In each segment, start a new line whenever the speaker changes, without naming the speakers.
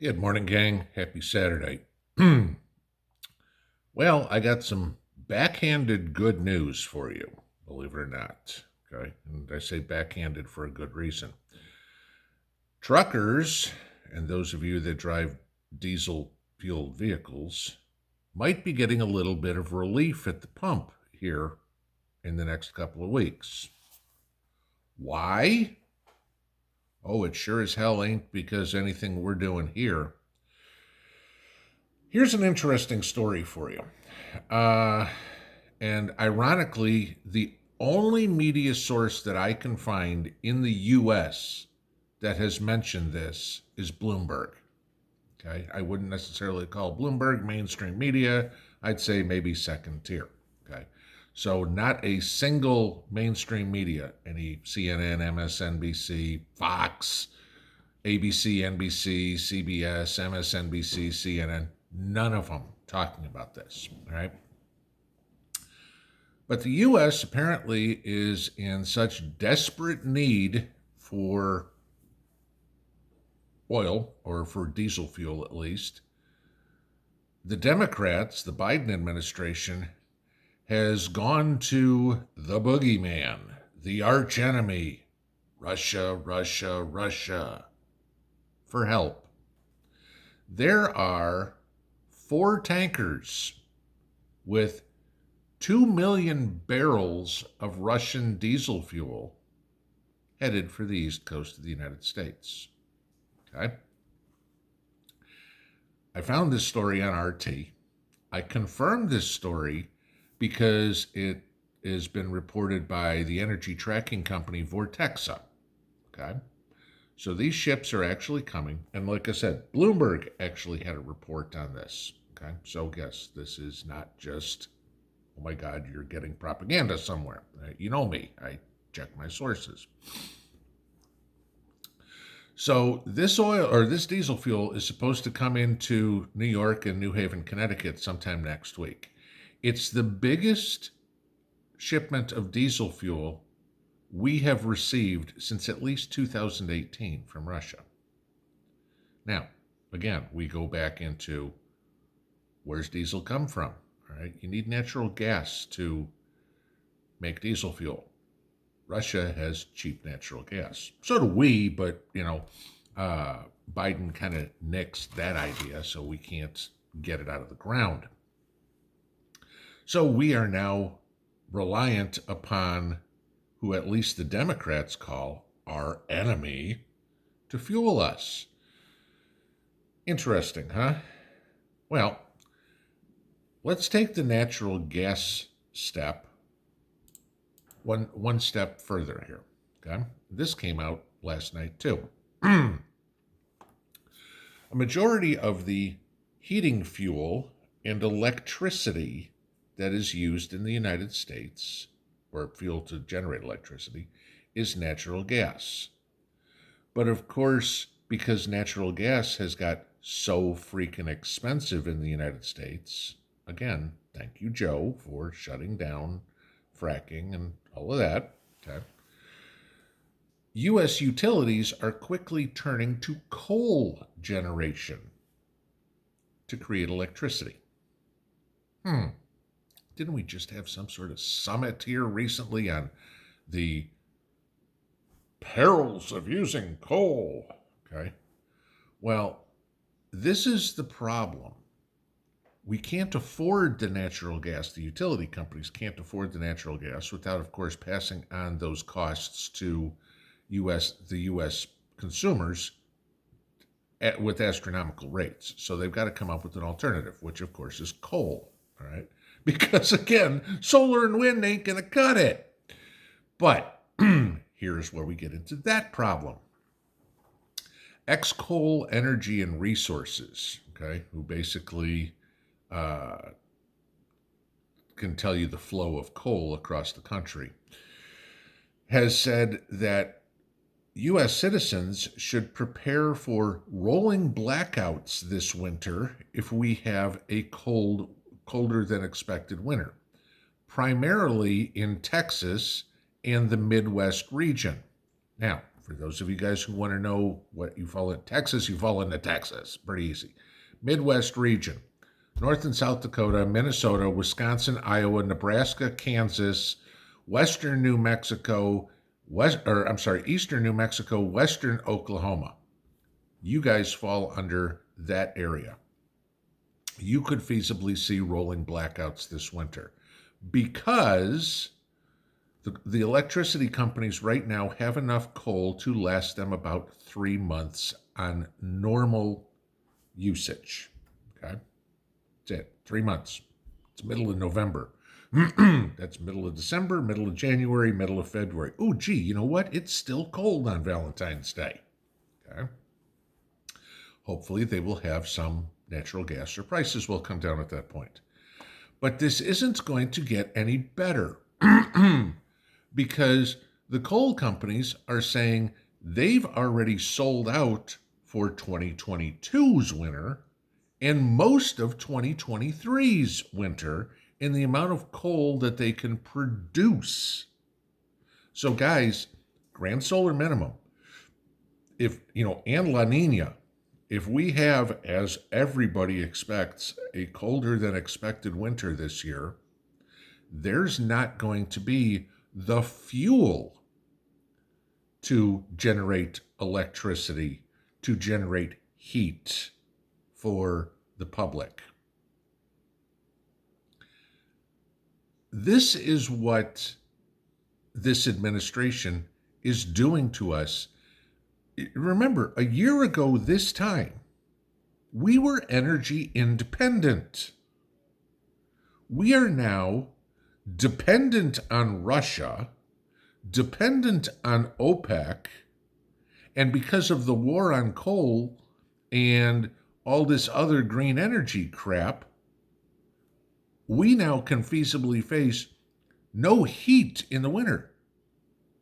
Good morning, gang. Happy Saturday. Well, I got some backhanded good news for you, believe it or not. Okay. And I say backhanded for a good reason. Truckers, and those of you that drive diesel fueled vehicles, might be getting a little bit of relief at the pump here in the next couple of weeks. Why? Oh, it sure as hell ain't because anything we're doing here. Here's an interesting story for you. Uh, and ironically, the only media source that I can find in the US that has mentioned this is Bloomberg. Okay. I wouldn't necessarily call Bloomberg mainstream media. I'd say maybe second tier. Okay. So, not a single mainstream media, any CNN, MSNBC, Fox, ABC, NBC, CBS, MSNBC, CNN, none of them talking about this. All right. But the U.S. apparently is in such desperate need for oil, or for diesel fuel at least. The Democrats, the Biden administration, has gone to the boogeyman, the arch enemy, Russia, Russia, Russia, for help. There are 4 tankers with 2 million barrels of Russian diesel fuel headed for the east coast of the United States. Okay? I found this story on RT. I confirmed this story because it has been reported by the energy tracking company Vortexa. Okay? So these ships are actually coming. And like I said, Bloomberg actually had a report on this. Okay? So yes, this is not just, oh my God, you're getting propaganda somewhere. You know me. I check my sources. So this oil, or this diesel fuel, is supposed to come into New York and New Haven, Connecticut sometime next week. It's the biggest shipment of diesel fuel we have received since at least 2018 from Russia. Now, again, we go back into where's diesel come from? All right, you need natural gas to make diesel fuel. Russia has cheap natural gas. So do we, but, Biden kind of nixed that idea, so we can't get it out of the ground. So we are now reliant upon who at least the Democrats call our enemy to fuel us. Interesting, huh? Well, let's take the natural gas step one step further here. Okay, this came out last night too. A majority of the heating fuel and electricity that is used in the United States, or fuel to generate electricity, is natural gas. But of course, because natural gas has got so freaking expensive in the United States, again, thank you, Joe, for shutting down fracking and all of that. Okay. U.S. utilities are quickly turning to coal generation to create electricity. Didn't we just have some sort of summit here recently on the perils of using coal? Okay. Well, this is the problem. We can't afford the natural gas. The utility companies can't afford the natural gas without, of course, passing on those costs to the U.S. consumers with astronomical rates. So they've got to come up with an alternative, which, of course, is coal. All right, because again, solar and wind ain't going to cut it. But here's where we get into that problem. Ex-Coal Energy and Resources, okay, who basically can tell you the flow of coal across the country, has said that U.S. citizens should prepare for rolling blackouts this winter if we have a colder than expected winter, primarily in Texas and the Midwest region. Now, For those of you guys who want to know what you fall in Texas, you fall into Texas. Pretty easy. Midwest region. North and South Dakota, Minnesota, Wisconsin, Iowa, Nebraska, Kansas, Western New Mexico, Eastern New Mexico, Western Oklahoma. You guys fall under that area. You could feasibly see rolling blackouts this winter because the electricity companies right now have enough coal to last them about 3 months on normal usage. Okay? That's it. 3 months. It's middle of November. That's middle of December, middle of January, middle of February. Oh, gee, you know what? It's still cold on Valentine's Day. Okay? Hopefully they will have some natural gas or prices will come down at that point. But this isn't going to get any better because the coal companies are saying they've already sold out for 2022's winter and most of 2023's winter in the amount of coal that they can produce. So guys, grand solar minimum, and La Nina, if we have, as everybody expects, a colder than expected winter this year, there's not going to be the fuel to generate electricity, to generate heat for the public. This is what this administration is doing to us. Remember, a year ago this time, we were energy independent. We are now dependent on Russia, dependent on OPEC, and because of the war on coal and all this other green energy crap, we now can feasibly face no heat in the winter.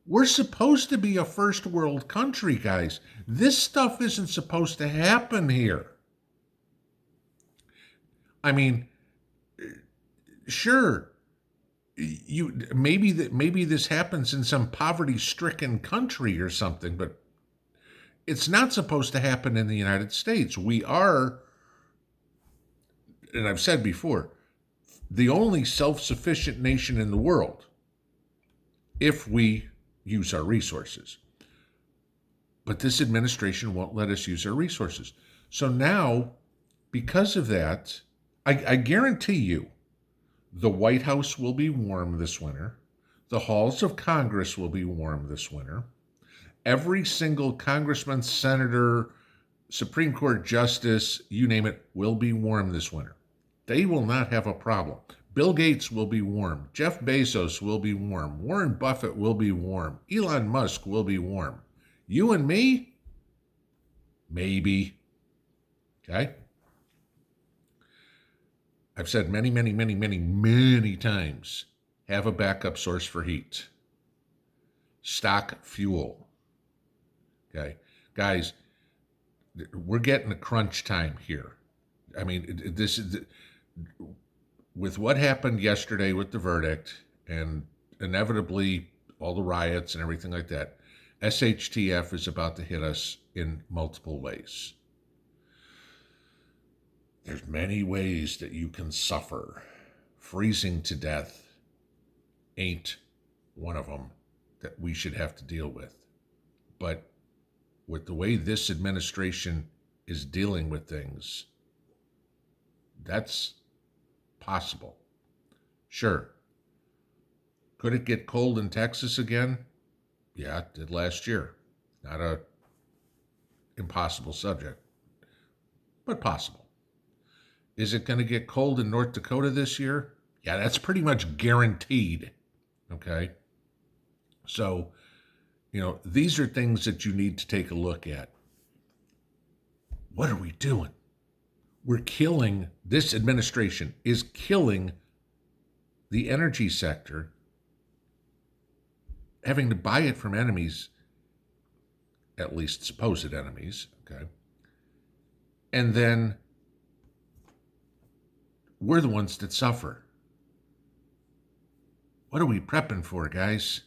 We're supposed to be a first world country, guys. This stuff isn't supposed to happen here. I mean, sure, maybe this happens in some poverty-stricken country or something, but it's not supposed to happen in the United States. We are, and I've said before, the only self-sufficient nation in the world if we use our resources. But this administration won't let us use our resources. So now, because of that, I guarantee you, the White House will be warm this winter. The halls of Congress will be warm this winter. Every single congressman, senator, Supreme Court justice, you name it, will be warm this winter. They will not have a problem. Bill Gates will be warm. Jeff Bezos will be warm. Warren Buffett will be warm. Elon Musk will be warm. You and me? Maybe. Okay? I've said many, many, many, many, many times, have a backup source for heat. Stock fuel. Okay? Guys, we're getting a crunch time here. I mean, this is... With what happened yesterday with the verdict and inevitably all the riots and everything like that, SHTF is about to hit us in multiple ways. There's many ways that you can suffer. Freezing to death ain't one of them that we should have to deal with. But with the way this administration is dealing with things, that's possible. Sure. Could it get cold in Texas again? Yeah, it did last year. Not a impossible subject, but possible. Is it going to get cold in North Dakota this year? Yeah, that's pretty much guaranteed. Okay? So, these are things that you need to take a look at. What are we doing? This administration is killing the energy sector, having to buy it from enemies, at least supposed enemies, okay? And then we're the ones that suffer. What are we prepping for, guys?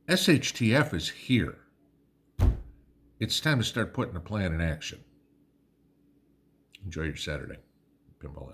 SHTF is here. It's time to start putting a plan in action. Enjoy your Saturday. Pinball out.